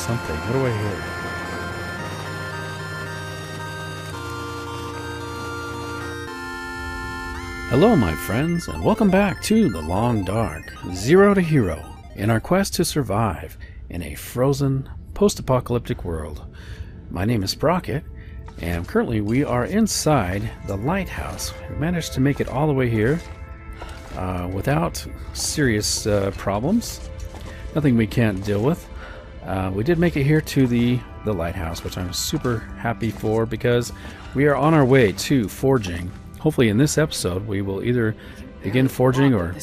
something. What do I hear? Hello, my friends, and welcome back to The Long Dark, Zero to Hero, in our quest to survive in a frozen, post-apocalyptic world. My name is Sprocket, and currently we are inside the Lighthouse. We managed to make it all the way here without serious problems. Nothing we can't deal with. We did make it here to the Lighthouse, which I'm super happy for because we are on our way to forging. Hopefully in this episode we will either begin forging or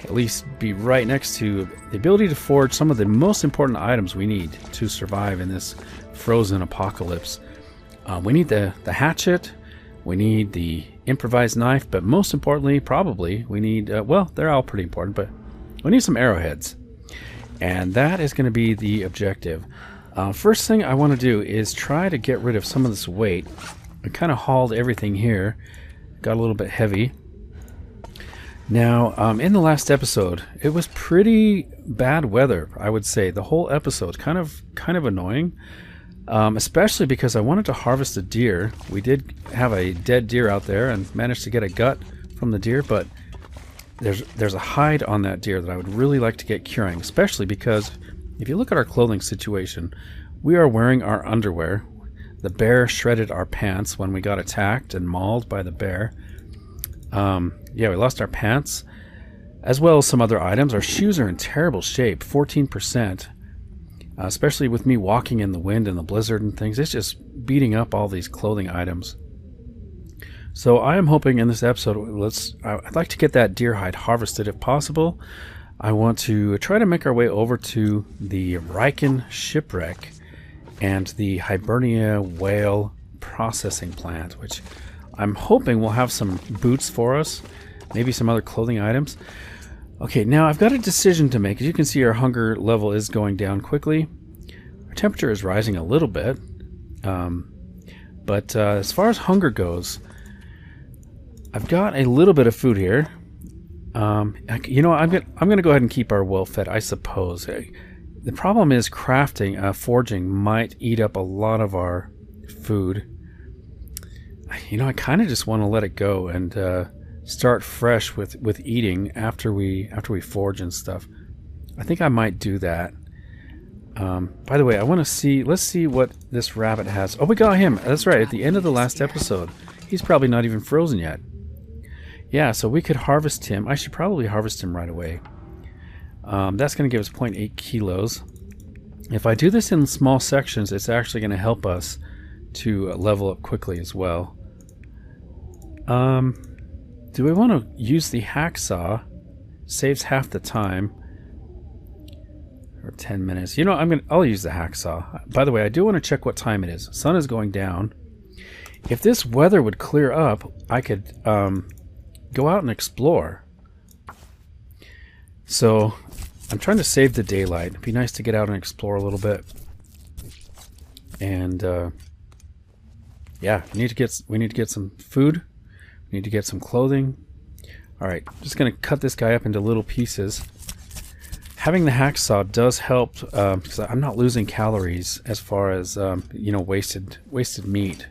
at least be right next to the ability to forge some of the most important items we need to survive in this frozen apocalypse. We need the hatchet, we need the improvised knife, but most importantly probably we need, well, they're all pretty important, but we need some arrowheads. And that is going to be the objective. First thing I want to do is try to get rid of some of this weight. I kind of hauled everything here. Got a little bit heavy. Now, in the last episode, it was pretty bad weather, I would say. The whole episode, kind of annoying, especially because I wanted to harvest a deer. We did have a dead deer out there and managed to get a gut from the deer, but there's a hide on that deer that I would really like to get curing, especially because if you look at our clothing situation, we are wearing our underwear. The bear shredded our pants when we got attacked and mauled by the bear. Yeah, we lost our pants, as well as some other items. Our shoes are in terrible shape, 14%. Especially with me walking in the wind and the blizzard and things. It's just beating up all these clothing items. So I am hoping in this episode, I'd like to get that deer hide harvested if possible. I want to try to make our way over to the Riken shipwreck and the Hibernia whale processing plant, which I'm hoping will have some boots for us, maybe some other clothing items. Okay, now I've got a decision to make. As you can see, our hunger level is going down quickly. Our temperature is rising a little bit, but as far as hunger goes, I've got a little bit of food here. You know, I'm gonna go ahead and keep our well fed, I suppose. The problem is crafting, forging might eat up a lot of our food. You know, I kind of just want to let it go and start fresh with eating after we forge and stuff. I think I might do that. By the way, I want to see. Let's see what this rabbit has. Oh, we got him. That's right. At the end of the last episode, he's probably not even frozen yet. Yeah, so we could harvest him. I should probably harvest him right away. That's going to give us 0.8 kilos. If I do this in small sections, it's actually going to help us to level up quickly as well. Do we want to use the hacksaw? Saves half the time. Or 10 minutes. You know, I'll use the hacksaw. By the way, I do want to check what time it is. Sun is going down. If this weather would clear up, I could go out and explore. So I'm trying to save the daylight. It'd be nice to get out and explore a little bit. And yeah, we need to get some food. We need to get some clothing. All right, I'm just going to cut this guy up into little pieces. Having the hacksaw does help because I'm not losing calories as far as you know, wasted meat,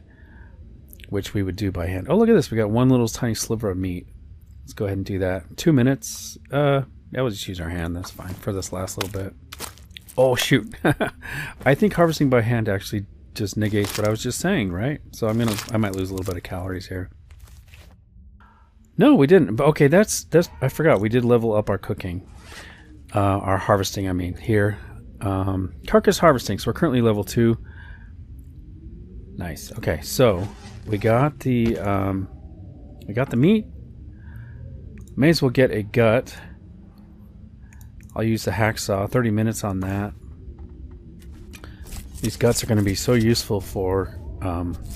which we would do by hand. Oh, look at this! We got one little tiny sliver of meat. Let's go ahead and do that. 2 minutes. Yeah, we'll just use our hand. That's fine for this last little bit. Oh shoot! I think harvesting by hand actually just negates what I was just saying, right? So I might lose a little bit of calories here. No, we didn't. But okay, that's I forgot. We did level up our cooking, our harvesting. I mean here, carcass harvesting. So we're currently level 2. Nice. Okay, so we got the meat. May as well get a gut. I'll use the hacksaw. 30 minutes on that. These guts are going to be so useful for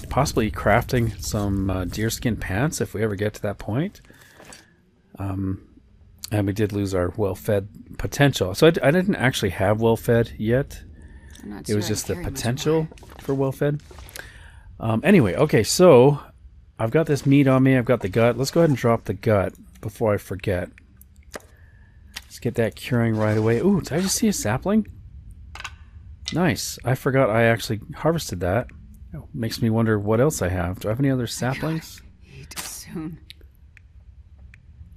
possibly crafting some deerskin pants if we ever get to that point. And we did lose our well-fed potential. So I didn't actually have well-fed yet. It was just the potential for well-fed. Anyway, okay, so I've got this meat on me. I've got the gut. Let's go ahead and drop the gut before I forget. Let's get that curing right away. Ooh, did I just see a sapling? Nice. I forgot I actually harvested that. Makes me wonder what else I have. Do I have any other saplings? Eat soon.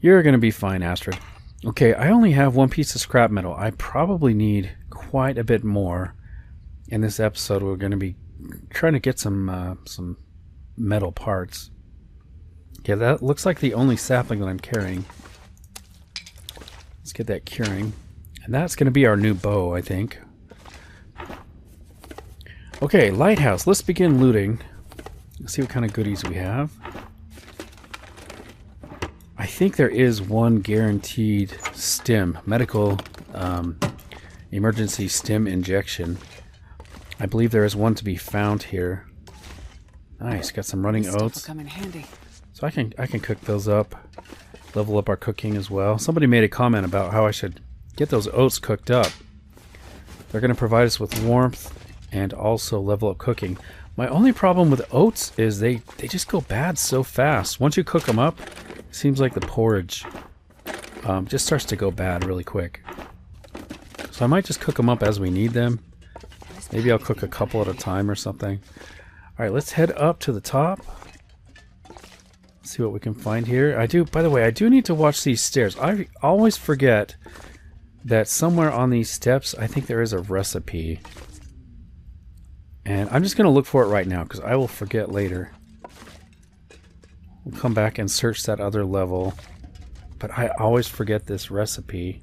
You're going to be fine, Astrid. Okay, I only have one piece of scrap metal. I probably need quite a bit more. In this episode, we're going to be trying to get some metal parts. Okay, that looks like the only sapling that I'm carrying. Let's get that curing. And that's going to be our new bow, I think. Okay, Lighthouse. Let's begin looting. Let's see what kind of goodies we have. I think there is one guaranteed stim, medical emergency stim injection. I believe there is one to be found here. Nice, got some running oats. Come in handy. So I can cook those up, level up our cooking as well. Somebody made a comment about how I should get those oats cooked up. They're going to provide us with warmth and also level up cooking. My only problem with oats is they just go bad so fast. Once you cook them up, it seems like the porridge just starts to go bad really quick. So I might just cook them up as we need them. Maybe I'll cook a couple at a time or something. Alright, let's head up to the top. See what we can find here. By the way, I do need to watch these stairs. I always forget that somewhere on these steps, I think there is a recipe. And I'm just going to look for it right now because I will forget later. We'll come back and search that other level. But I always forget this recipe.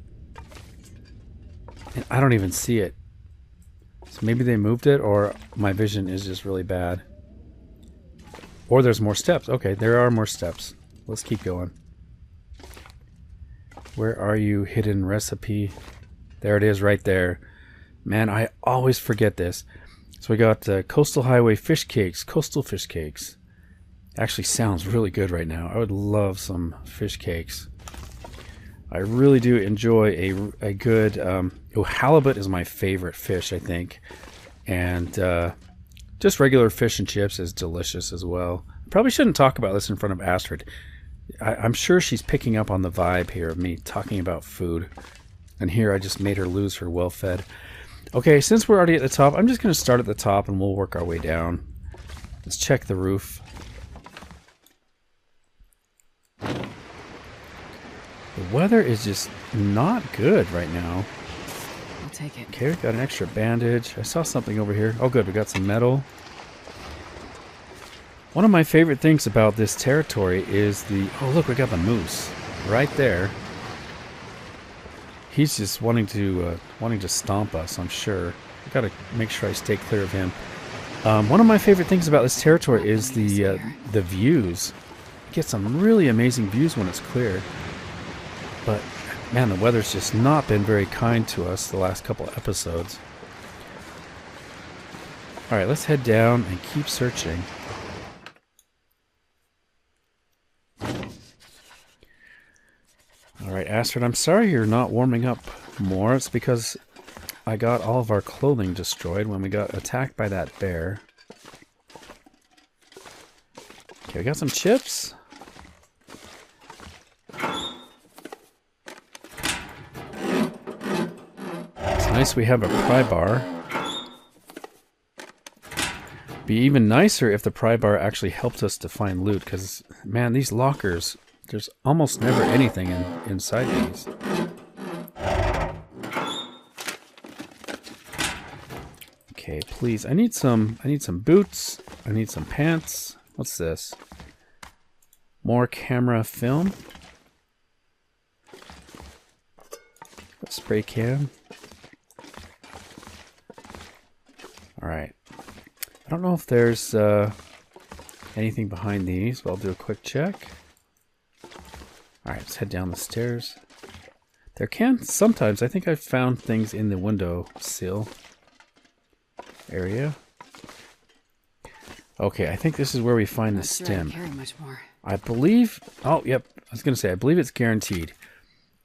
And I don't even see it. So maybe they moved it, or my vision is just really bad. Or there's more steps. Okay, there are more steps. Let's keep going. Where are you, hidden recipe? There it is right there. Man, I always forget this. So we got Coastal Highway fish cakes, coastal fish cakes. Actually sounds really good right now. I would love some fish cakes. I really do enjoy a good... halibut is my favorite fish, I think. And just regular fish and chips is delicious as well. Probably shouldn't talk about this in front of Astrid. I'm sure she's picking up on the vibe here of me talking about food. And here I just made her lose her well-fed. Okay, since we're already at the top, I'm just going to start at the top and we'll work our way down. Let's check the roof. The weather is just not good right now. I'll take it. Okay, we got an extra bandage. I saw something over here. Oh good, we got some metal. One of my favorite things about this territory is the... Oh look, we got the moose right there. He's just wanting to stomp us, I'm sure. I gotta make sure I stay clear of him. One of my favorite things about this territory is the views. You get some really amazing views when it's clear. But man, the weather's just not been very kind to us the last couple episodes. Alright, let's head down and keep searching. Alright, Astrid, I'm sorry you're not warming up more. It's because I got all of our clothing destroyed when we got attacked by that bear. Okay, we got some chips. It's nice we have a pry bar. Be even nicer if the pry bar actually helped us to find loot, because, man, these lockers... There's almost never anything inside these. Okay, please. I need some boots. I need some pants. What's this? More camera film. A spray can. Alright. I don't know if there's anything behind these, but I'll do a quick check. Alright, let's head down the stairs. There can sometimes, I think I've found things in the window sill area. Okay, I think this is where we find the stem. I believe, oh yep, I was going to say, I believe it's guaranteed.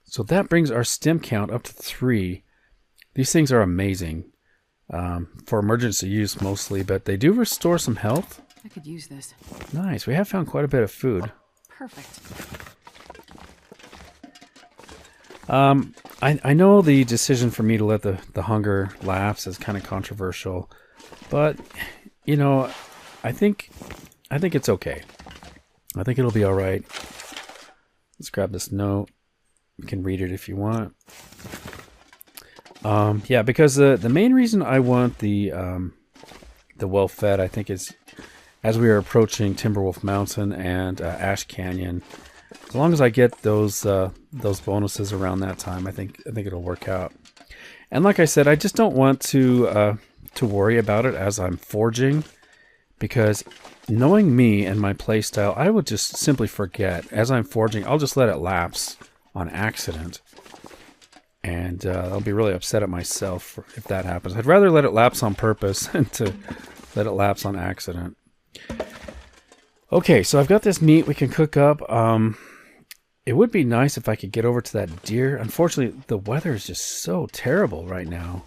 So that brings our stem count up to 3. These things are amazing. For emergency use mostly, but they do restore some health. I could use this. Nice, we have found quite a bit of food. Perfect. I know the decision for me to let the hunger lapse is kind of controversial, but you know, I think it's okay. I think it'll be all right. Let's grab this note. You can read it if you want. Yeah, because the main reason I want the well-fed, I think, is as we are approaching Timberwolf Mountain and Ash Canyon. As long as I get those bonuses around that time, I think it'll work out. And like I said, I just don't want to worry about it as I'm forging, because knowing me and my playstyle, I would just simply forget. As I'm forging, I'll just let it lapse on accident. And I'll be really upset at myself if that happens. I'd rather let it lapse on purpose than to let it lapse on accident. Okay, so I've got this meat we can cook up. It would be nice if I could get over to that deer. Unfortunately, the weather is just so terrible right now.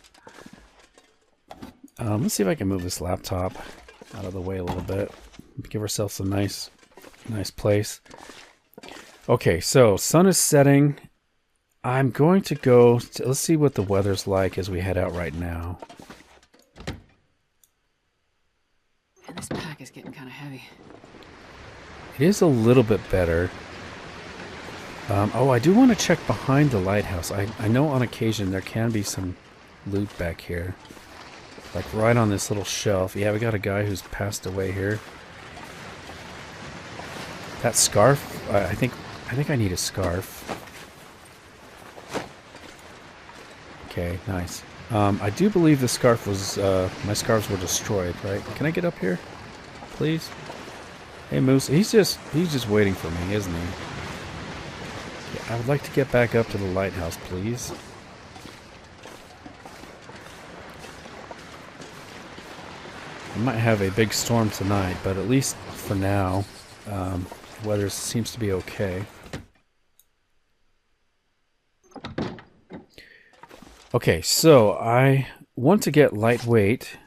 Let's see if I can move this laptop out of the way a little bit. Give ourselves a nice place. Okay, so sun is setting. I'm going to go... let's see what the weather's like as we head out right now. And this pack is getting kind of heavy. It is a little bit better. Oh, I do want to check behind the lighthouse. I know on occasion there can be some loot back here. Like right on this little shelf. Yeah, we got a guy who's passed away here. That scarf, I think I need a scarf. Okay, nice. I do believe the scarf was, my scarves were destroyed, right? Can I get up here, please? Hey, Moose. He's just waiting for me, isn't he? Yeah, I would like to get back up to the lighthouse, please. I might have a big storm tonight, but at least for now, the weather seems to be okay. Okay, so I want to get lightweight,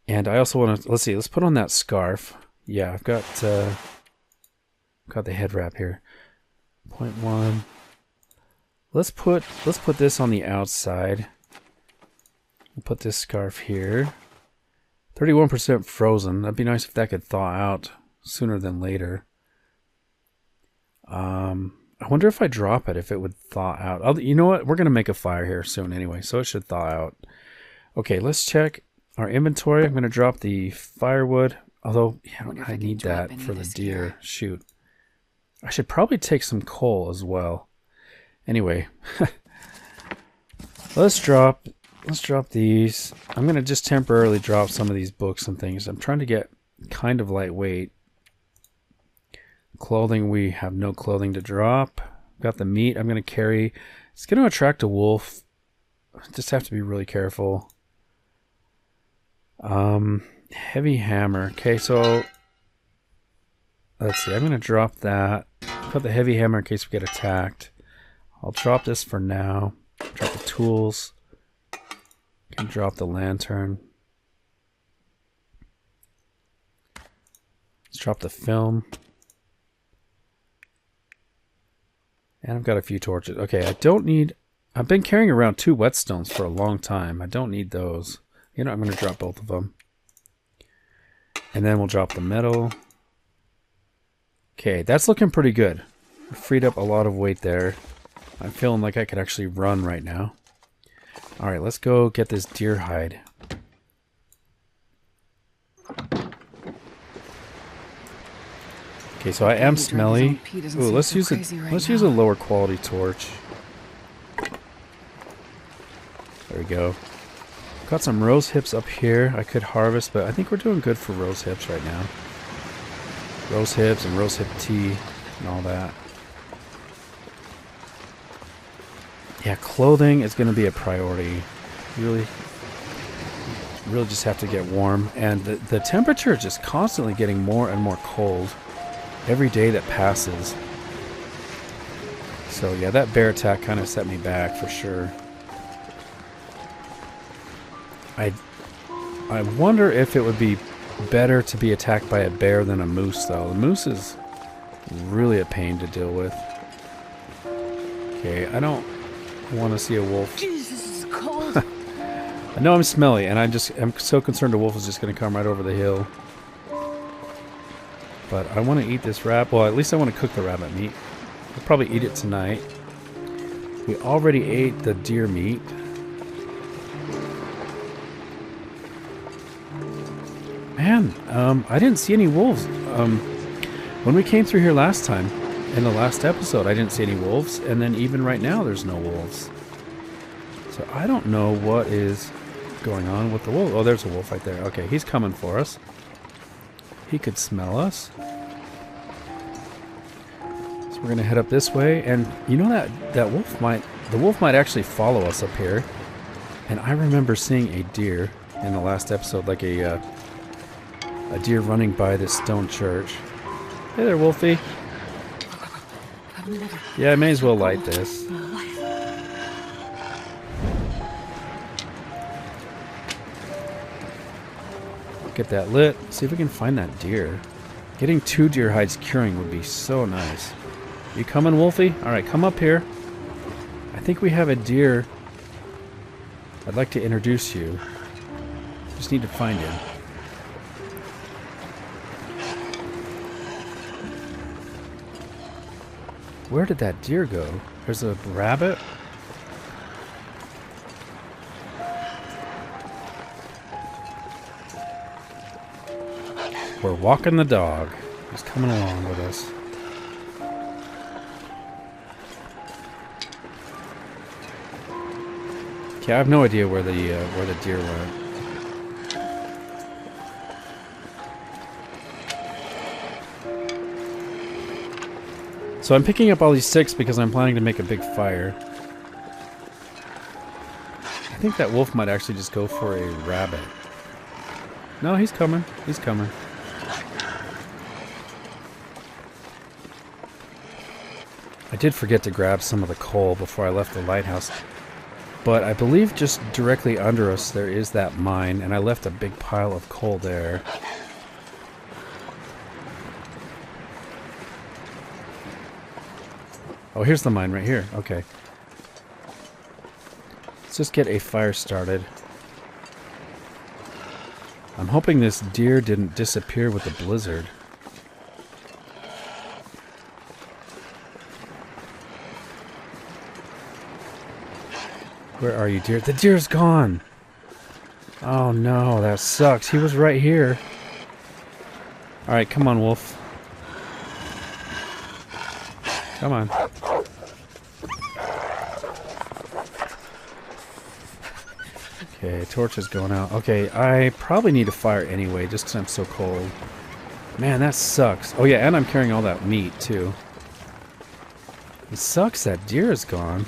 and I also want to, let's put on that scarf. Yeah, I've got the head wrap here. 0.1. Let's put this on the outside. We'll put this scarf here. 31% frozen. That'd be nice if that could thaw out sooner than later. I wonder if I drop it, if it would thaw out. You know what? We're going to make a fire here soon anyway, so it should thaw out. Okay, let's check our inventory. I'm going to drop the firewood. Although, yeah, I need that for the deer. Here. Shoot. I should probably take some coal as well. Anyway. Let's drop these. I'm going to just temporarily drop some of these books and things. I'm trying to get kind of lightweight. Clothing, we have no clothing to drop. Got the meat I'm going to carry. It's going to attract a wolf. Just have to be really careful. Heavy hammer. Okay, so let's see. I'm going to drop that. Put the heavy hammer in case we get attacked. I'll drop this for now. Drop the tools. Can drop the lantern. Let's drop the film. And I've got a few torches. Okay, I don't need... I've been carrying around 2 whetstones for a long time. I don't need those. You know, I'm going to drop both of them. And then we'll drop the metal. Okay, that's looking pretty good. I freed up a lot of weight there. I'm feeling like I could actually run right now. Alright, let's go get this deer hide. Okay, so I am smelly. Ooh, let's use a lower quality torch. There we go. Got some rose hips up here I could harvest, but I think we're doing good for rose hips right now. Rose hips and rose hip tea and all that. Yeah, clothing is going to be a priority. Really just have to get warm. And the temperature is just constantly getting more and more cold every day that passes. So yeah, that bear attack kind of set me back for sure. I wonder if it would be better to be attacked by a bear than a moose, though. The moose is really a pain to deal with. Okay, I don't want to see a wolf. Jeez, this is cold. I know I'm smelly, and I'm so concerned a wolf is just going to come right over the hill. But I want to eat this rabbit. Well, at least I want to cook the rabbit meat. I'll probably eat it tonight. We already ate the deer meat. Man, I didn't see any wolves. When we came through here last time, in the last episode, I didn't see any wolves. And then even right now, there's no wolves. So I don't know what is going on with the wolf. Oh, there's a wolf right there. Okay, he's coming for us. He could smell us. So we're gonna head up this way, and you know that wolf might actually follow us up here. And I remember seeing a deer in the last episode, like a deer running by this stone church. Hey there, Wolfie. Yeah, I may as well light this. Get that lit. See if we can find that deer. Getting 2 deer hides curing would be so nice. You coming, Wolfie? Alright, come up here. I think we have a deer. I'd like to introduce you. Just need to find him. Where did that deer go? There's a rabbit? We're walking the dog. He's coming along with us. Okay, I have no idea where the deer went. So I'm picking up all these sticks because I'm planning to make a big fire. I think that wolf might actually just go for a rabbit. No, he's coming. He's coming. I did forget to grab some of the coal before I left the lighthouse. But I believe just directly under us there is that mine, and I left a big pile of coal there. Oh, here's the mine right here. Okay. Let's just get a fire started. I'm hoping this deer didn't disappear with the blizzard. Where are you, deer? The deer's gone! Oh no, that sucks. He was right here. Alright, come on, wolf. Come on. Okay, torch is going out. Okay, I probably need a fire anyway, just because I'm so cold. Man, that sucks. Oh yeah, and I'm carrying all that meat, too. It sucks that deer is gone.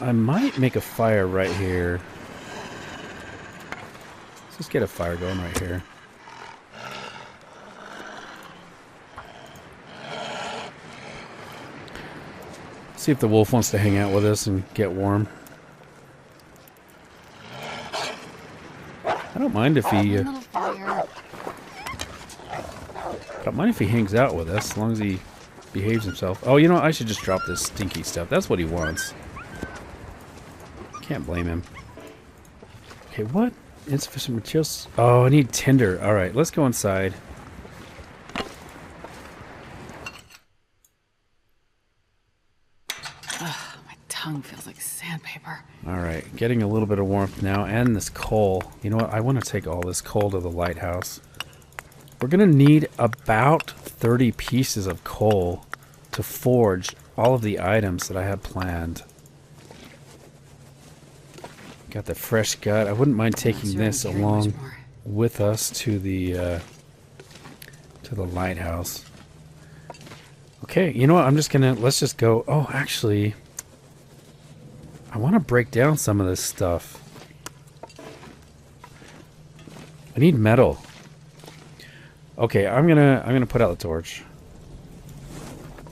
I might make a fire right here. Let's just get a fire going right here. See if the wolf wants to hang out with us and get warm. I don't mind if he hangs out with us as long as he behaves himself. Oh, you know, I should just drop this stinky stuff. That's what he wants. Can't blame him. Okay, what? Insufficient materials. Oh, I need tinder. Alright, let's go inside. Ugh, my tongue feels like sandpaper. Alright, getting a little bit of warmth now. And this coal. You know what? I want to take all this coal to the lighthouse. We're going to need about 30 pieces of coal to forge all of the items that I have planned. Got the fresh gut. I wouldn't mind taking this along with us to the lighthouse. Okay, you know what? Let's just go. Oh, actually, I want to break down some of this stuff. I need metal. Okay, I'm gonna put out the torch.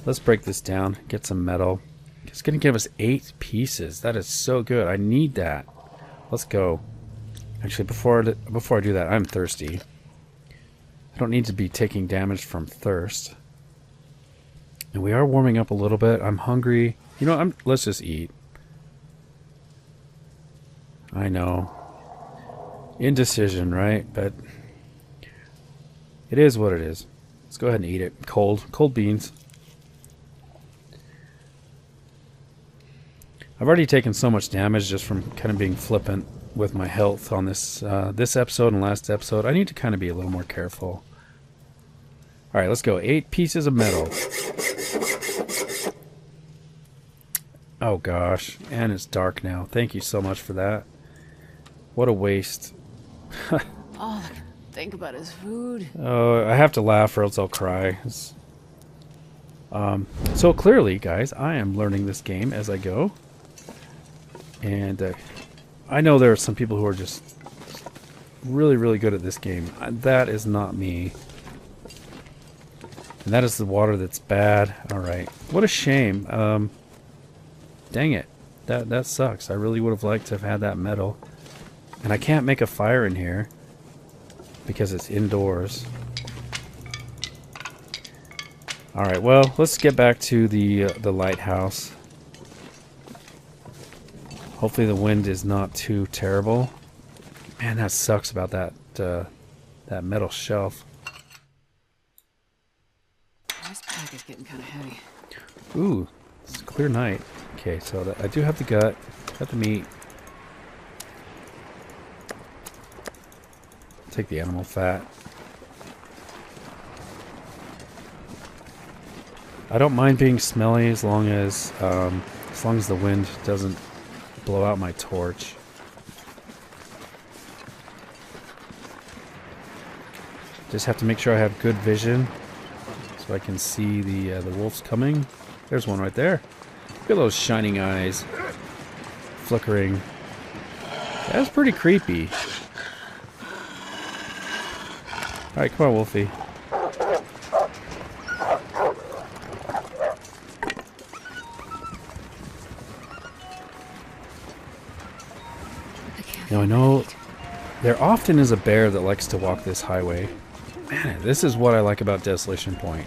Let's break this down. Get some metal. It's gonna give us 8 pieces. That is so good. I need that. Let's go. Actually, before I do that, I'm thirsty. I don't need to be taking damage from thirst. And we are warming up a little bit. I'm hungry. You know, let's just eat. I know. Indecision, right? But it is what it is. Let's go ahead and eat it. Cold beans. I've already taken so much damage just from kind of being flippant with my health on this this episode and last episode. I need to kind of be a little more careful. Alright, let's go. 8 pieces of metal. Oh gosh. And it's dark now. Thank you so much for that. What a waste. All I can think about is food. Oh, I have to laugh or else I'll cry. So clearly, guys, I am learning this game as I go. And I know there are some people who are just really, really good at this game. That is not me. And that is the water that's bad. Alright. What a shame. Dang it. That sucks. I really would have liked to have had that metal. And I can't make a fire in here because it's indoors. Alright, well, let's get back to the lighthouse. Hopefully the wind is not too terrible. Man, that sucks about that metal shelf. This pack is getting kind of heavy. Ooh, it's a clear night. Okay, so I do have the gut, got the meat. Take the animal fat. I don't mind being smelly as long as the wind doesn't blow out my torch. Just have to make sure I have good vision so I can see the wolves coming. There's one right there. Look at those shining eyes flickering. That's pretty creepy. Alright, come on, Wolfie. Now I know there often is a bear that likes to walk this highway. Man, this is what I like about Desolation Point.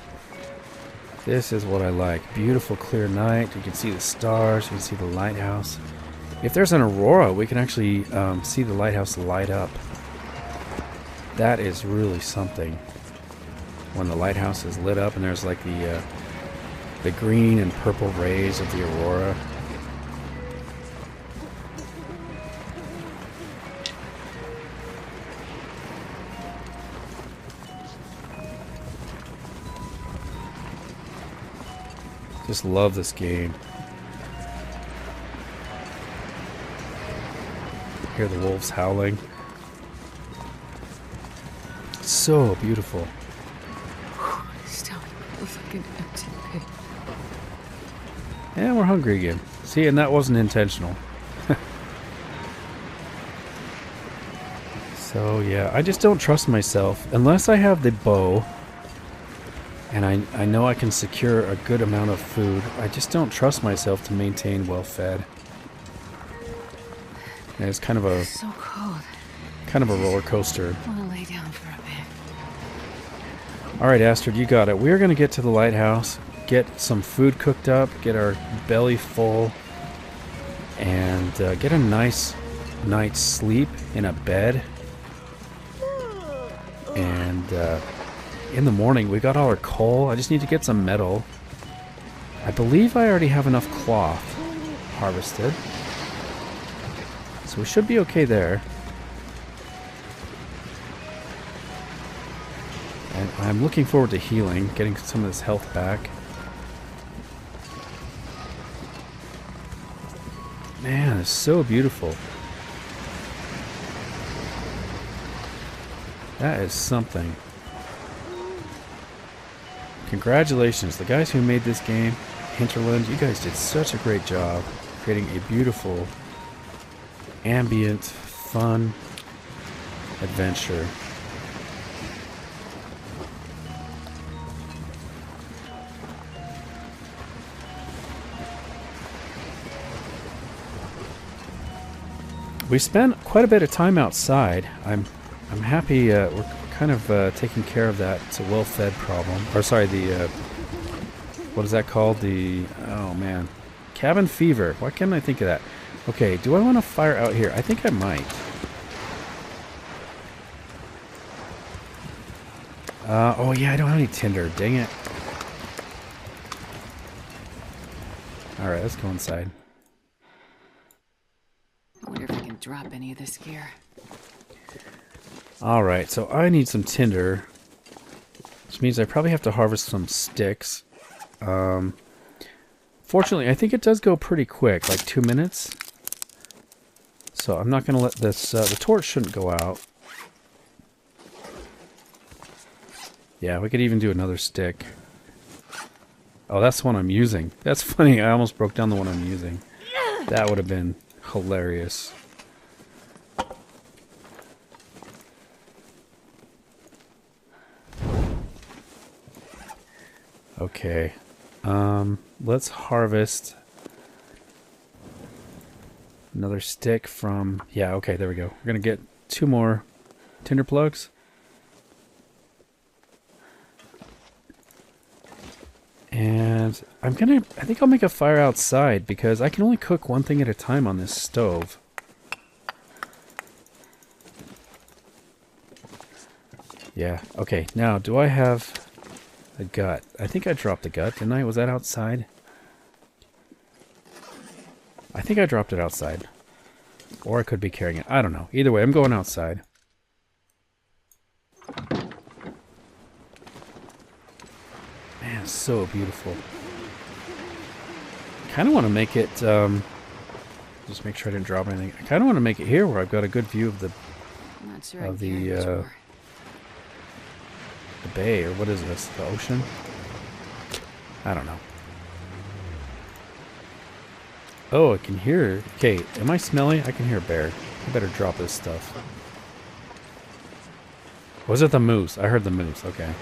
This is what I like. Beautiful clear night. You can see the stars. You can see the lighthouse. If there's an aurora, we can actually see the lighthouse light up. That is really something. When the lighthouse is lit up and there's like the green and purple rays of the aurora. Just love this game. Hear the wolves howling. So beautiful. Still feels like an empty pit. And we're hungry again. See, and that wasn't intentional. So yeah, I just don't trust myself unless I have the bow. And I know I can secure a good amount of food. I just don't trust myself to maintain well-fed. And it's kind of a So cold. kind of a roller coaster. I want to lay down for a bit. All right, Astrid, you got it. We're going to get to the lighthouse, get some food cooked up, get our belly full, and get a nice night's sleep in a bed. And in the morning, we got all our coal. I just need to get some metal. I believe I already have enough cloth harvested. So we should be okay there. And I'm looking forward to healing, getting some of this health back. Man, it's so beautiful. That is something. Congratulations, the guys who made this game, Hinterland, you guys did such a great job creating a beautiful, ambient, fun adventure. We spent quite a bit of time outside. I'm happy we're kind of taking care of that. It's a well-fed problem. Or sorry, the what is that called? The oh man, cabin fever. Why can't I think of that? Okay, do I want to fire out here? I think I might. Oh yeah, I don't have any tinder. Dang it. Alright, let's go inside. I wonder if I can drop any of this gear. Alright, so I need some tinder. Which means I probably have to harvest some sticks. Fortunately, I think it does go pretty quick, like 2 minutes. So I'm not going to let this... the torch shouldn't go out. Yeah, we could even do another stick. Oh, that's the one I'm using. That's funny, I almost broke down the one I'm using. That would have been hilarious. Okay. Let's harvest another stick from... Yeah, okay, there we go. We're going to get 2 more tinder plugs. And I think I'll make a fire outside because I can only cook one thing at a time on this stove. Yeah, okay. Now, do I have a gut? I think I dropped a gut, didn't I? Was that outside? I think I dropped it outside. Or I could be carrying it. I don't know. Either way, I'm going outside. Man, it's so beautiful. I kind of want to make it, just make sure I didn't drop anything. I kind of want to make it here where I've got a good view of the, I'm not sure the bay, or what is this? The ocean? I don't know. Oh, I can hear... Okay, am I smelly? I can hear a bear. I better drop this stuff. Was it the moose? I heard the moose. Okay.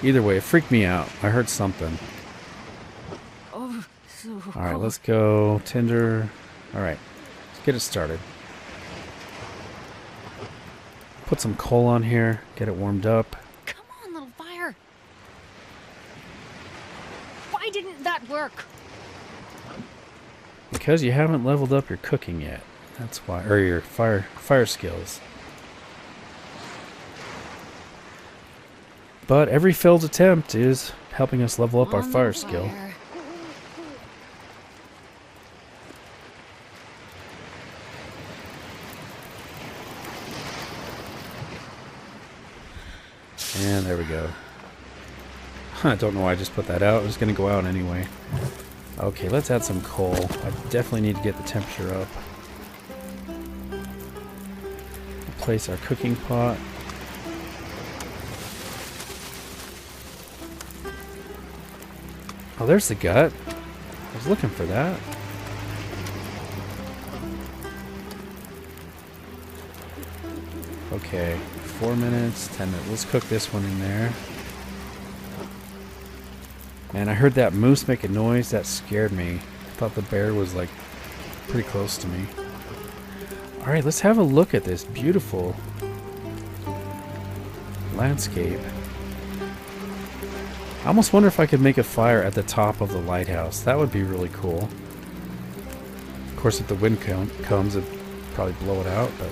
Either way, it freaked me out. I heard something. Oh, so Alright, let's go. Tinder. Alright, let's get it started. Put some coal on here. Get it warmed up. Come on, little fire. Why didn't that work? Because you haven't leveled up your cooking yet. That's why. Or your fire skills. But every failed attempt is helping us level up our fire skill. And there we go. I don't know why I just put that out. It was going to go out anyway. Okay, let's add some coal. I definitely need to get the temperature up. Place our cooking pot. Oh, there's the gut. I was looking for that. Okay, 4 minutes, 10 minutes. Let's cook this one in there. Man, I heard that moose make a noise. That scared me. I thought the bear was, like, pretty close to me. Alright, let's have a look at this beautiful landscape. I almost wonder if I could make a fire at the top of the lighthouse. That would be really cool. Of course, if the wind comes, it'd probably blow it out. But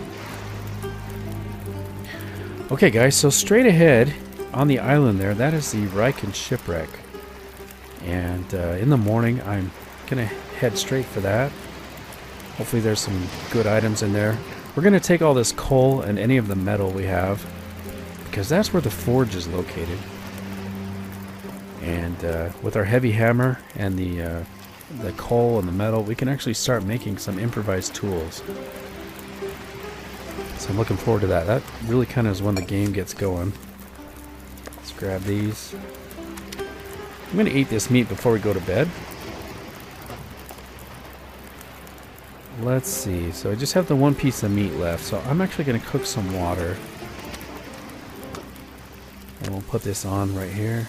okay, guys, so straight ahead on the island there, that is the Riken shipwreck. And in the morning, I'm going to head straight for that. Hopefully there's some good items in there. We're going to take all this coal and any of the metal we have, because that's where the forge is located. And with our heavy hammer and the coal and the metal, we can actually start making some improvised tools. So I'm looking forward to that. That really kind of is when the game gets going. Let's grab these. I'm going to eat this meat before we go to bed. Let's see. So I just have the one piece of meat left. So I'm actually going to cook some water. And we'll put this on right here.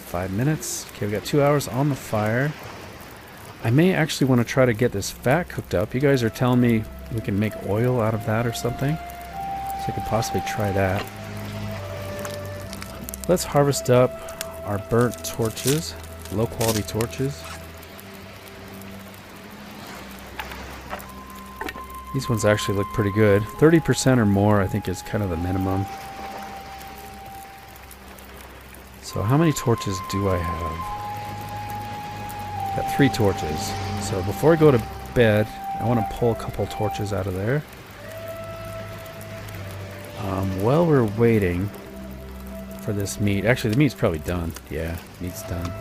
5 minutes. Okay, we got 2 hours on the fire. I may actually want to try to get this fat cooked up. You guys are telling me we can make oil out of that or something. So I could possibly try that. Let's harvest up our burnt torches, low quality torches. These ones actually look pretty good. 30% or more I think is kind of the minimum. So how many torches do I have? Got 3 torches. So before I go to bed, I want to pull a couple torches out of there. While we're waiting for this meat. Actually, the meat's probably done. Yeah, meat's done.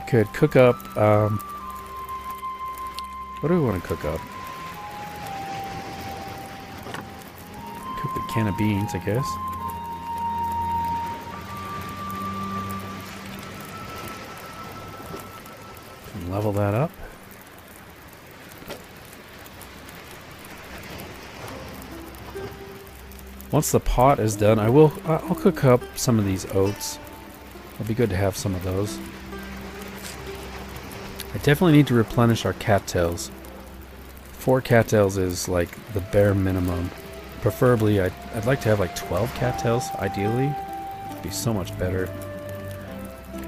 Could cook up, what do we want to cook up? Cook a can of beans, I guess. And level that up. Once the pot is done, I'll cook up some of these oats. It'll be good to have some of those. I definitely need to replenish our cattails. 4 cattails is like the bare minimum. Preferably, I'd like to have like 12 cattails, ideally. It'd be so much better.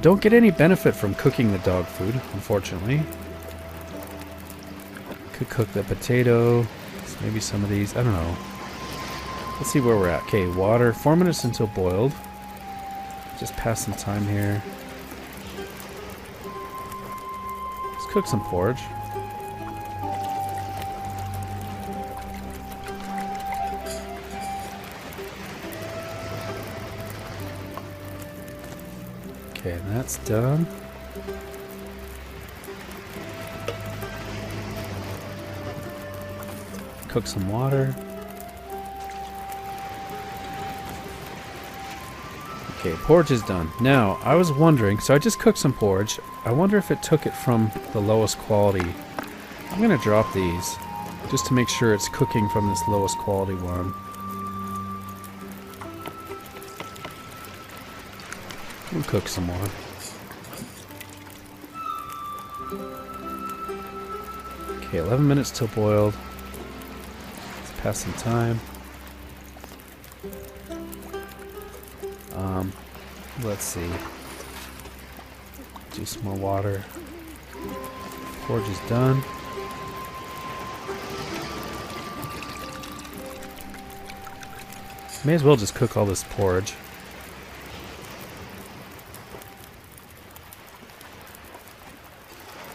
Don't get any benefit from cooking the dog food, unfortunately. Could cook the potato. Maybe some of these, I don't know. Let's see where we're at. Okay, water, 4 minutes until boiled. Just pass some time here. Cook some porridge. Okay, and that's done. Cook some water. Okay, porridge is done. Now, I was wondering, so I just cooked some porridge. I wonder if it took it from the lowest quality. I'm going to drop these just to make sure it's cooking from this lowest quality one. We'll cook some more. Okay, 11 minutes till boiled. Let's pass some time. Let's see. Do some more water. Porridge is done. May as well just cook all this porridge.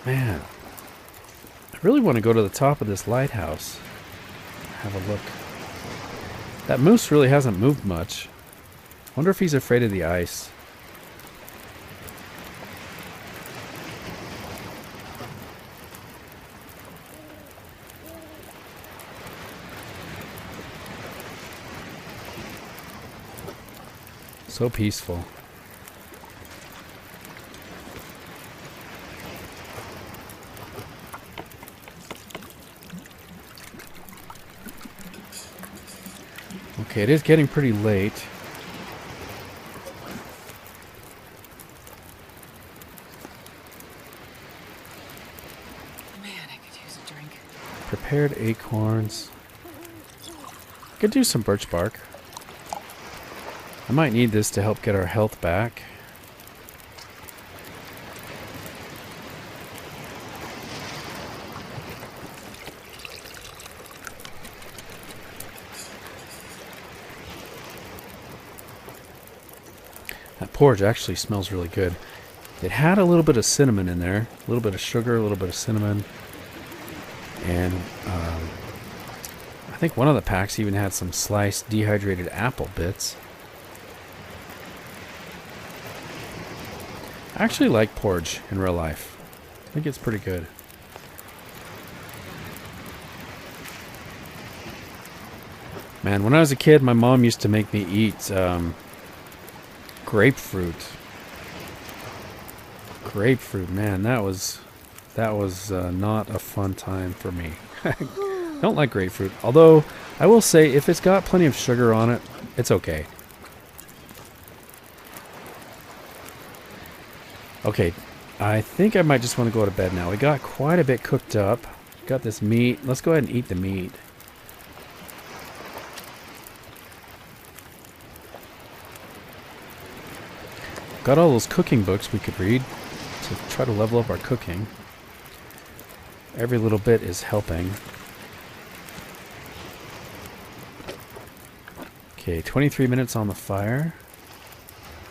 Man, I really want to go to the top of this lighthouse. Have a look. That moose really hasn't moved much. Wonder if he's afraid of the ice. So peaceful. Okay, it is getting pretty late. Man, I could use a drink. Prepared acorns. Could do some birch bark. I might need this to help get our health back. That porridge actually smells really good. It had a little bit of cinnamon in there, a little bit of sugar, a little bit of cinnamon, and I think one of the packs even had some sliced dehydrated apple bits. I actually like porridge in real life. I think it's pretty good. Man, when I was a kid, my mom used to make me eat grapefruit. Grapefruit, man, that was not a fun time for me. I don't like grapefruit. Although, I will say, if it's got plenty of sugar on it, it's okay. Okay, I think I might just want to go to bed now. We got quite a bit cooked up. Got this meat. Let's go ahead and eat the meat. Got all those cooking books we could read to try to level up our cooking. Every little bit is helping. Okay, 23 minutes on the fire.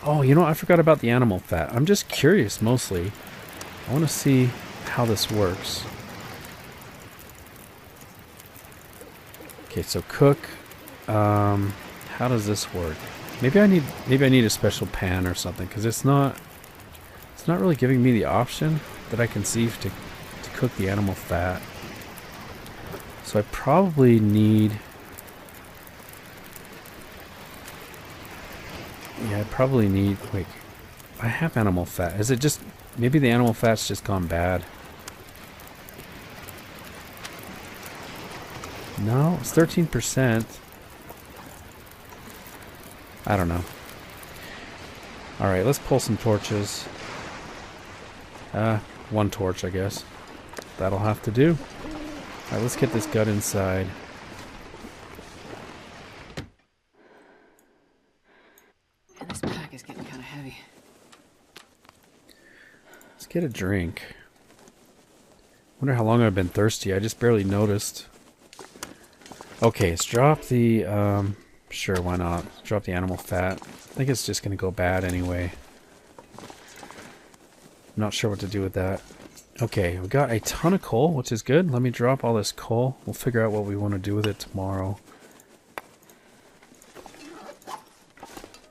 Oh, you know, I forgot about the animal fat. I'm just curious, mostly. I want to see how this works. Okay, so cook. How does this work? Maybe I need a special pan or something, because it's not really giving me the option that I can see to cook the animal fat. So I probably need. Yeah, I probably need... Wait, I have animal fat. Is it just... Maybe the animal fat's just gone bad. No, it's 13%. I don't know. Alright, let's pull some torches. One torch, I guess. That'll have to do. Alright, let's get this gut inside. This pack is getting kind of heavy. Let's get a drink. Wonder how long I've been thirsty. I just barely noticed. Okay, let's drop the... Sure, why not? Let's drop the animal fat. I think it's just going to go bad anyway. I'm not sure what to do with that. Okay, we got a ton of coal, which is good. Let me drop all this coal. We'll figure out what we want to do with it tomorrow.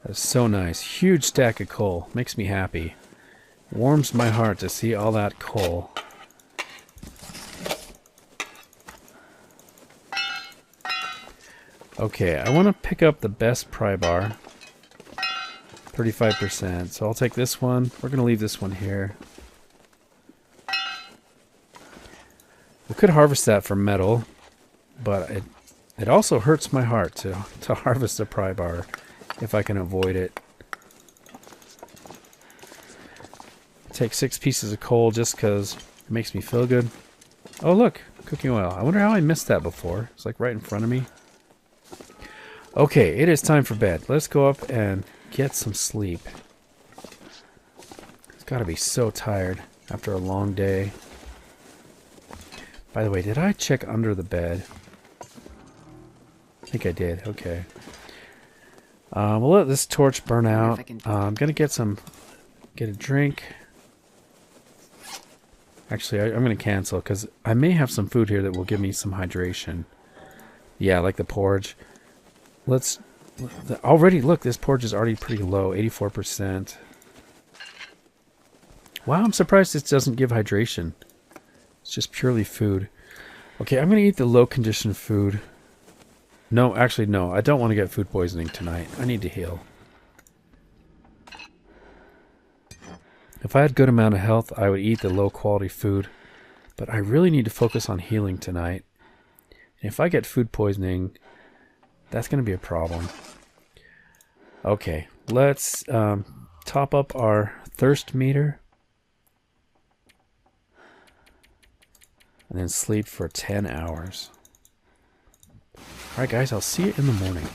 That's so nice. Huge stack of coal. Makes me happy. Warms my heart to see all that coal. Okay, I want to pick up the best pry bar. 35%. So I'll take this one. We're going to leave this one here. We could harvest that for metal, but it also hurts my heart to harvest a pry bar if I can avoid it. Take 6 pieces of coal just because it makes me feel good. Oh look, cooking oil. I wonder how I missed that before. It's like right in front of me. Okay, it is time for bed. Let's go up and get some sleep. It's got to be so tired after a long day. By the way, did I check under the bed? I think I did. Okay. We'll let this torch burn out. I'm gonna get a drink. Actually, I'm gonna cancel because I may have some food here that will give me some hydration. Yeah, like the porridge. Already, look, this porridge is already pretty low, 84%. Wow, I'm surprised this doesn't give hydration. It's just purely food. Okay, I'm gonna eat the low condition food. No, actually, no. I don't want to get food poisoning tonight. I need to heal. If I had good amount of health, I would eat the low quality food. But I really need to focus on healing tonight. And if I get food poisoning, that's going to be a problem. Okay, let's top up our thirst meter. And then sleep for 10 hours. Alright guys, I'll see you in the morning.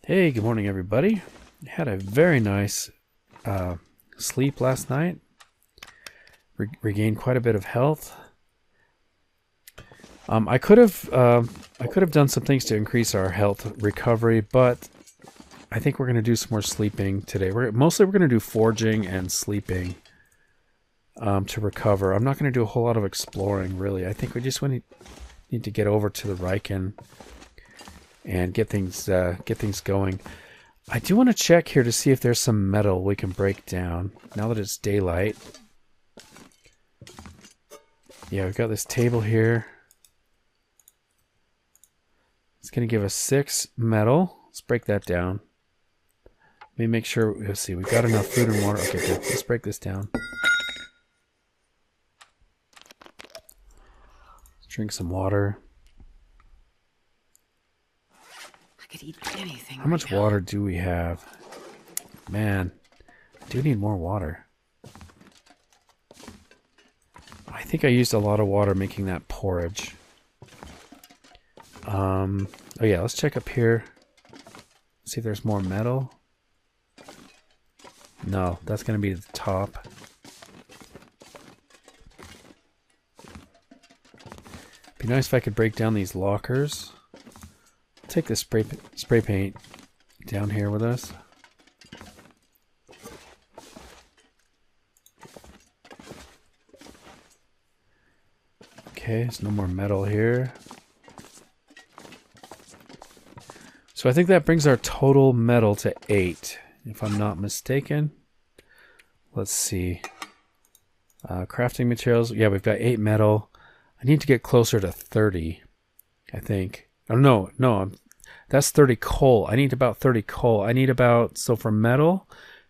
Hey, good morning everybody. Had a very nice sleep last night. Regained quite a bit of health. I could have done some things to increase our health recovery, but I think we're going to do some more sleeping today. Mostly we're going to do foraging and sleeping to recover. I'm not going to do a whole lot of exploring, really. I think we just need to get over to the Riken and get things going. I do want to check here to see if there's some metal we can break down now that it's daylight. Yeah, we've got this table here. It's going to give us 6 metal. Let's break that down. Let me make sure. Let's see. We've got enough food and water. Okay, good. Let's break this down. Let's Drink some water. I could eat anything. How much water do we have? Man, I do need more water. I think I used a lot of water making that porridge. Oh yeah, let's check up here. See if there's more metal. No, that's going to be the top. Be nice if I could break down these lockers. Take the spray paint down here with us. Okay, there's no more metal here. So I think that brings our total metal to 8, if I'm not mistaken. Let's see. Crafting materials. Yeah, we've got 8 metal. I need to get closer to 30, I think. Oh, no, that's 30 coal. I need about 30 coal. I need about, so for metal,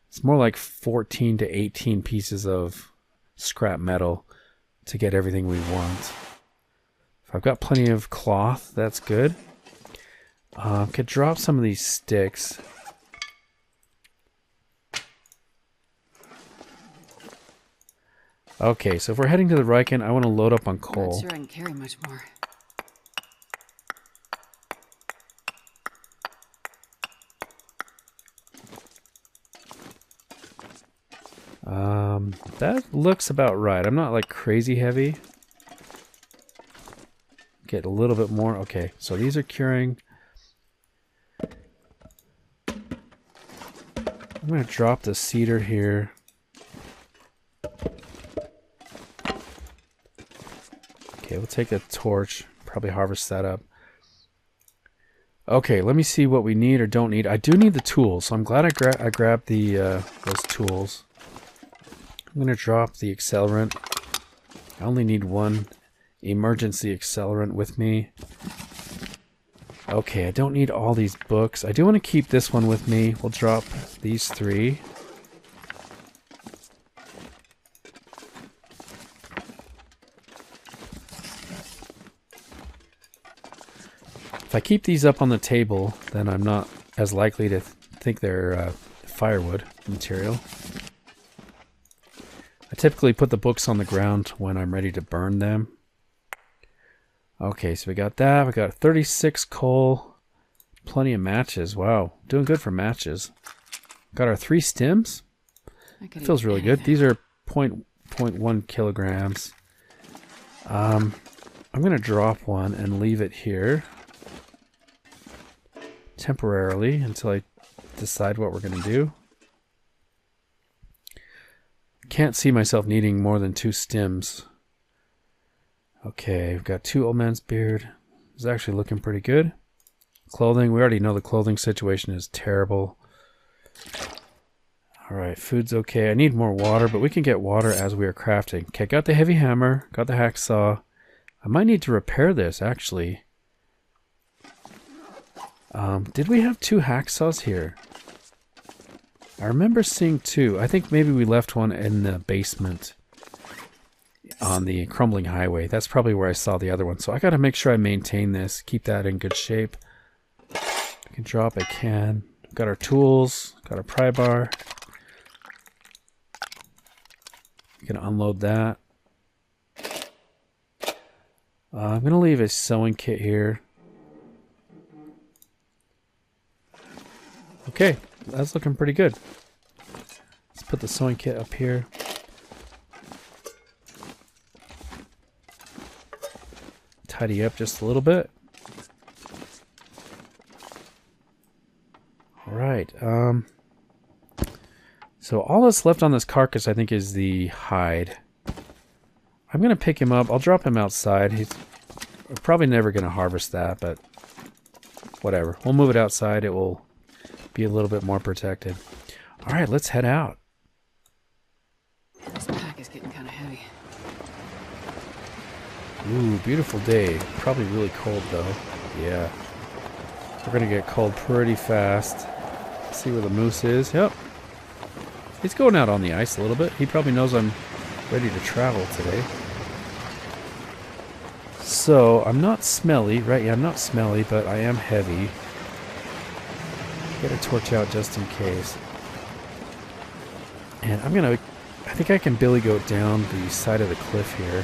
it's more like 14 to 18 pieces of scrap metal to get everything we want. If I've got plenty of cloth, that's good. Could drop some of these sticks. Okay, so if we're heading to the Riken, I want to load up on coal. Not sure I can carry much more. That looks about right. I'm not like crazy heavy. Get a little bit more. Okay, so these are curing. I'm going to drop the cedar here. Okay, we'll take a torch. Probably harvest that up. Okay, let me see what we need or don't need. I do need the tools, so I'm glad I grabbed the those tools. I'm going to drop the accelerant. I only need one emergency accelerant with me. Okay, I don't need all these books. I do want to keep this one with me. We'll drop these 3. If I keep these up on the table, then I'm not as likely to think they're firewood material. I typically put the books on the ground when I'm ready to burn them. Okay, so we got that. We got 36 coal. Plenty of matches. Wow, doing good for matches. Got our 3 stems. That feels really good. These are 0.1 kilograms. I'm going to drop one and leave it here temporarily until I decide what we're going to do. Can't see myself needing more than 2 stems. Okay, we've got 2 old man's beard. It's actually looking pretty good. Clothing, we already know the clothing situation is terrible. Alright, food's okay. I need more water, but we can get water as we are crafting. Okay, got the heavy hammer, got the hacksaw. I might need to repair this, actually. Did we have 2 hacksaws here? I remember seeing 2. I think maybe we left one in the basement on the crumbling highway. That's probably where I saw the other one. So I got to make sure I maintain this, keep that in good shape. I can drop, I can. Got our tools, got our pry bar. We can unload that. I'm going to leave a sewing kit here. Okay, that's looking pretty good. Let's put the sewing kit up here. Tidy up just a little bit. Alright, so all that's left on this carcass, I think, is the hide. I'm going to pick him up. I'll drop him outside. We're probably never going to harvest that, but whatever. We'll move it outside. It will be a little bit more protected. Alright, let's head out. This pack is getting kind of heavy. Ooh, beautiful day. Probably really cold, though. Yeah. We're going to get cold pretty fast. See where the moose is. Yep. He's going out on the ice a little bit. He probably knows I'm ready to travel today. So, I'm not smelly, right? Yeah, I'm not smelly, but I am heavy. Get a torch out just in case. And I'm gonna... I think I can billy goat down the side of the cliff here.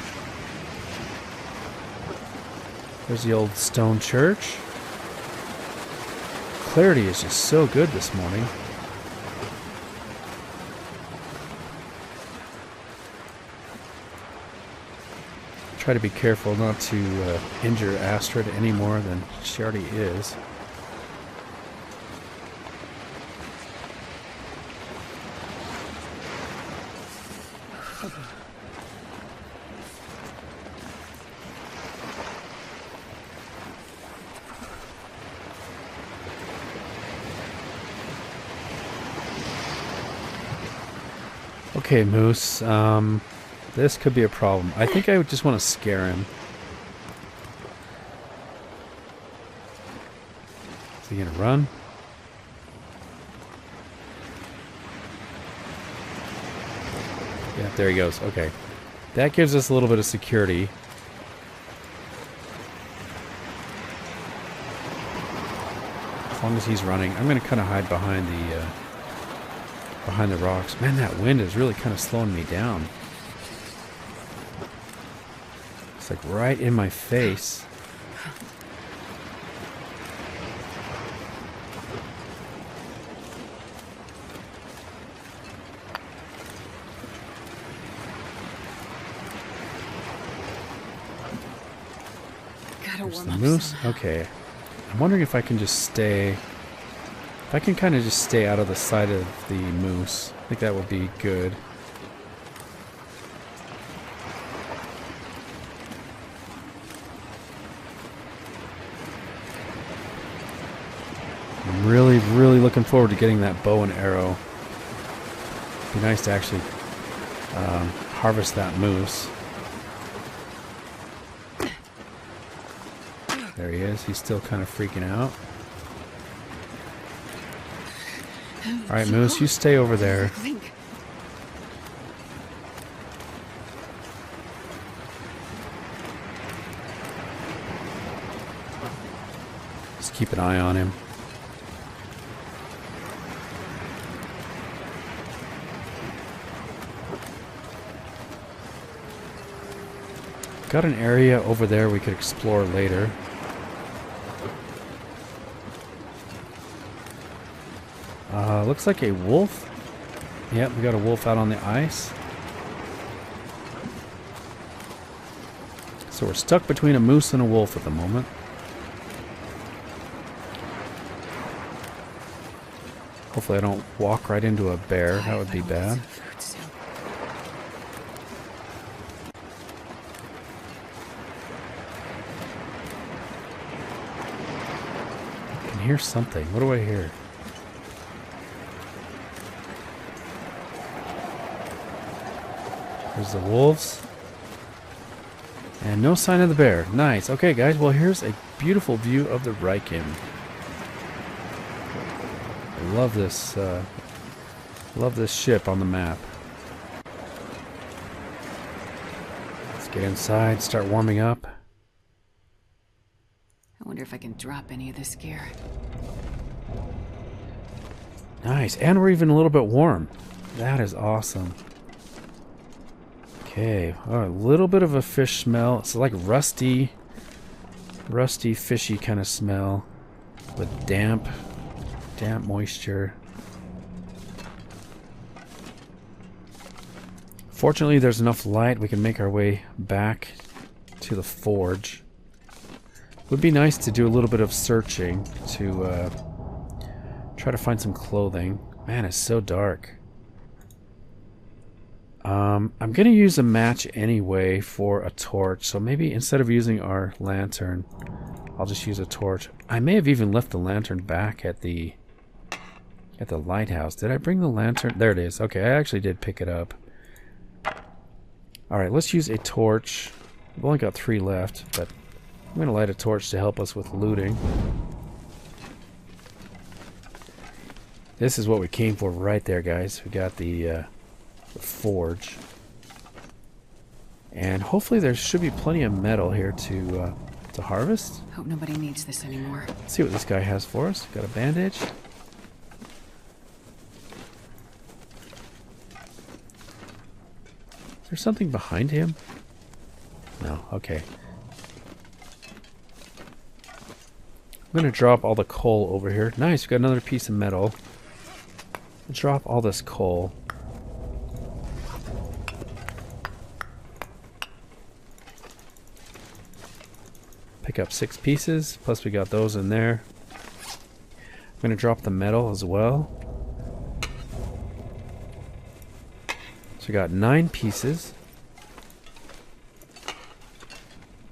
There's the old stone church. Clarity is just so good this morning. Try to be careful not to injure Astrid any more than she already is. Okay, Moose. This could be a problem. I think I would just want to scare him. Is he gonna run? Yeah, there he goes. Okay. That gives us a little bit of security. As long as he's running. I'm gonna kind of hide behind the rocks. Man, that wind is really kind of slowing me down. It's like right in my face. There's the moose. Okay. I'm wondering if I can just stay... If I can kind of just stay out of the side of the moose. I think that would be good. I'm really, really looking forward to getting that bow and arrow. It'd be nice to actually harvest that moose. There he is. He's still kind of freaking out. Alright, Moose, you stay over there. Just keep an eye on him. Got an area over there we could explore later. Looks like a wolf. Yep, we got a wolf out on the ice. So we're stuck between a moose and a wolf at the moment. Hopefully I don't walk right into a bear. That would be bad. I can hear something. What do I hear? There's the wolves. And no sign of the bear. Nice. Okay, guys. Well, here's a beautiful view of the Riken. I love this ship on the map. Let's get inside, start warming up. I wonder if I can drop any of this gear. Nice. And we're even a little bit warm. That is awesome. Okay, oh, a little bit of a fish smell. It's like rusty, fishy kind of smell with damp moisture. Fortunately, there's enough light we can make our way back to the forge. Would be nice to do a little bit of searching to try to find some clothing. Man, it's so dark. I'm going to use a match anyway for a torch, so maybe instead of using our lantern, I'll just use a torch. I may have even left the lantern back at the lighthouse. Did I bring the lantern? There it is. Okay, I actually did pick it up. Alright, let's use a torch. We've only got 3 left, but I'm going to light a torch to help us with looting. This is what we came for right there, guys. We got the forge. And hopefully there should be plenty of metal here to harvest. Hope nobody needs this anymore. Let's see what this guy has for us. Got a bandage. Is there something behind him? No, okay. I'm gonna drop all the coal over here. Nice, we got another piece of metal. Drop all this coal. Pick up 6 pieces, plus we got those in there. I'm gonna drop the metal as well. So we got 9 pieces.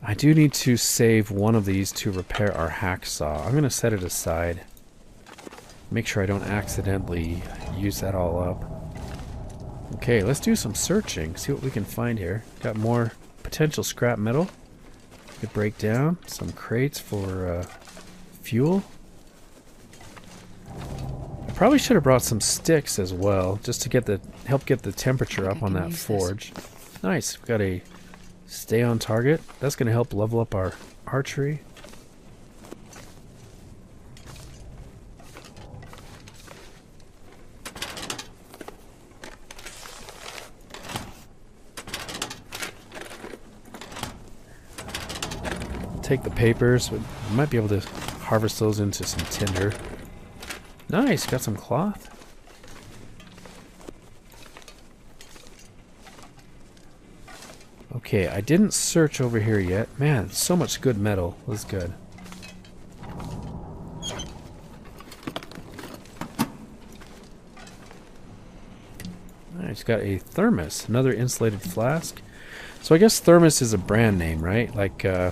I do need to save one of these to repair our hacksaw. I'm going to set it aside. Make sure I don't accidentally use that all up. Okay, let's do some searching. See what we can find here. Got more potential scrap metal. Could break down some crates for fuel. I probably should have brought some sticks as well, just to help get the temperature up on that forge. Nice. We got a stay on target. That's going to help level up our archery. Take the papers. We might be able to harvest those into some tinder. Nice, got some cloth. Okay, I didn't search over here yet. Man, so much good metal. That's good. Nice, got a thermos. Another insulated flask. So I guess thermos is a brand name, right? Like, I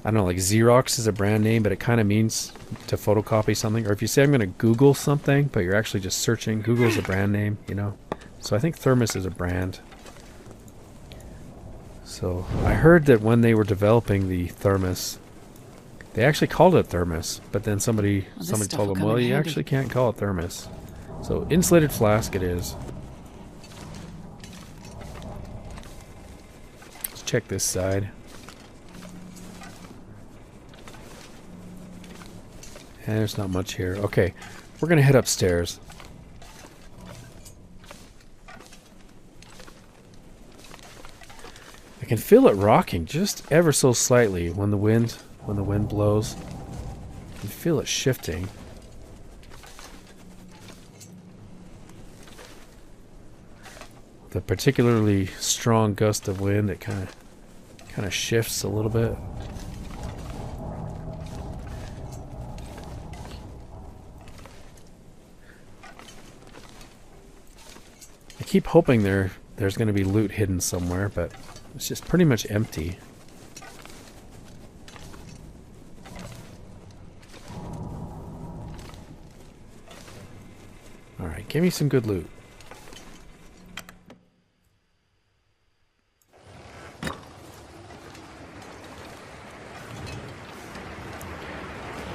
don't know, like Xerox is a brand name, but it kind of means to photocopy something. Or if you say I'm going to Google something, but you're actually just searching, Google's a brand name, you know? So I think thermos is a brand. So I heard that when they were developing the thermos, they actually called it thermos, but then somebody told them, well, you actually can't call it thermos. So insulated flask it is. Let's check this side. And there's not much here. Okay, we're gonna head upstairs. I can feel it rocking just ever so slightly when the wind blows. I can feel it shifting. With a particularly strong gust of wind, it kind of shifts a little bit. I keep hoping there's going to be loot hidden somewhere, but it's just pretty much empty. Alright, give me some good loot.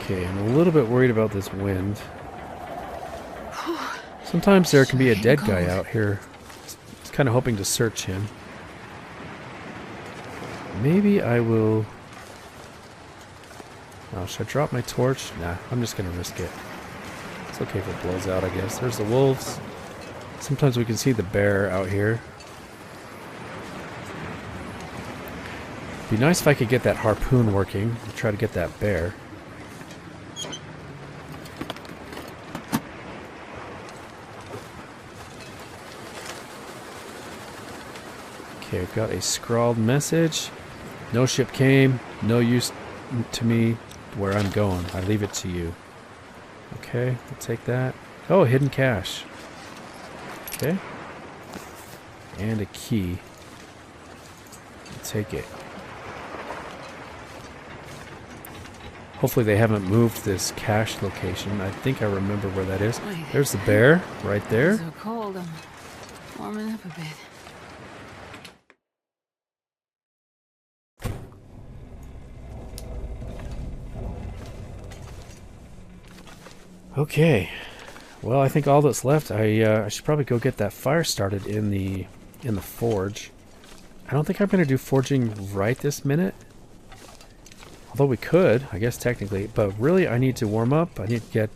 Okay, I'm a little bit worried about this wind. Sometimes there can be a dead guy out here. I was kind of hoping to search him. Maybe I will... Oh, should I drop my torch? Nah, I'm just going to risk it. It's okay if it blows out, I guess. There's the wolves. Sometimes we can see the bear out here. It'd be nice if I could get that harpoon working. I'll try to get that bear. Okay, we've got a scrawled message. No ship came. No use to me where I'm going. I leave it to you. Okay, we'll take that. Oh, hidden cache. Okay. And a key. We'll take it. Hopefully they haven't moved this cache location. I think I remember where that is. There's the bear right there. It's so cold. I'm warming up a bit. Okay, well, I think all that's left, I should probably go get that fire started in the forge. I don't think I'm going to do forging right this minute. Although we could, I guess technically. But really, I need to warm up. I need to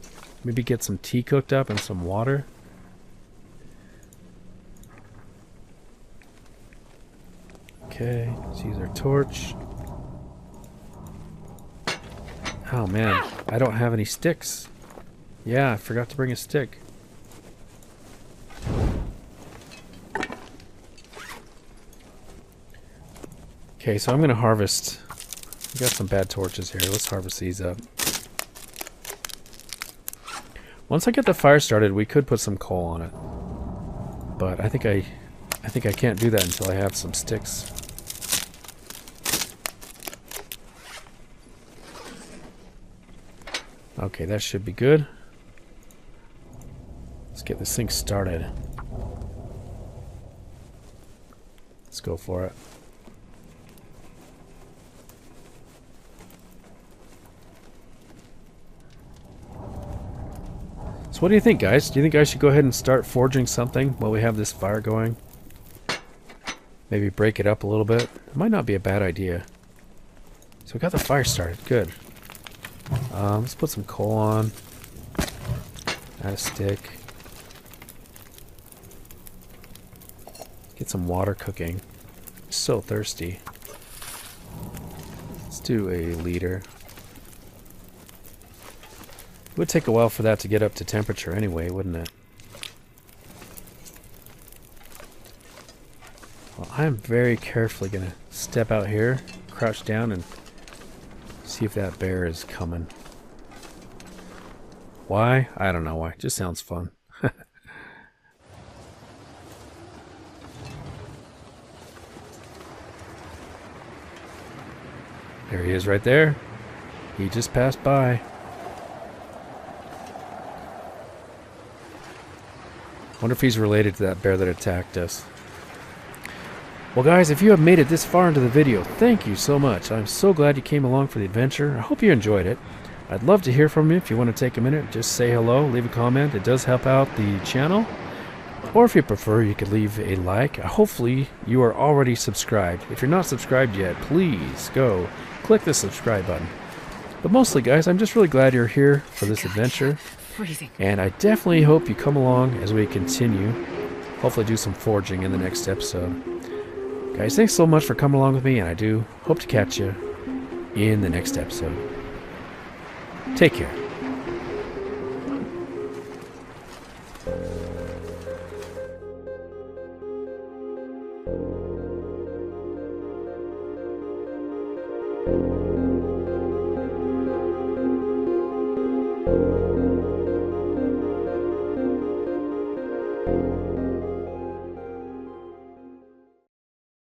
maybe get some tea cooked up and some water. Okay, let's use our torch. Oh man, I don't have any sticks. Yeah, I forgot to bring a stick. Okay, so I'm going to harvest. We got some bad torches here. Let's harvest these up. Once I get the fire started, we could put some coal on it. But I think I can't do that until I have some sticks. Okay, that should be good. Let's get this thing started. Let's go for it. So what do you think, guys? Do you think I should go ahead and start forging something while we have this fire going? Maybe break it up a little bit? It might not be a bad idea. So we got the fire started. Good. Let's put some coal on. Add a stick. Get some water cooking. I'm so thirsty. Let's do a liter. It would take a while for that to get up to temperature anyway, wouldn't it? Well, I'm very carefully going to step out here, crouch down, and see if that bear is coming. Why? I don't know why. It just sounds fun. There he is right there. He just passed by. Wonder if he's related to that bear that attacked us. Well guys, if you have made it this far into the video, thank you so much. I'm so glad you came along for the adventure. I hope you enjoyed it. I'd love to hear from you. If you want to take a minute, just say hello, leave a comment. It does help out the channel. Or if you prefer, you could leave a like. Hopefully you are already subscribed. If you're not subscribed yet, please go click the subscribe button. But mostly guys, I'm just really glad you're here for this adventure. And I definitely hope you come along as we continue. Hopefully do some forging in the next episode. Guys, thanks so much for coming along with me, and I do hope to catch you in the next episode. Take care.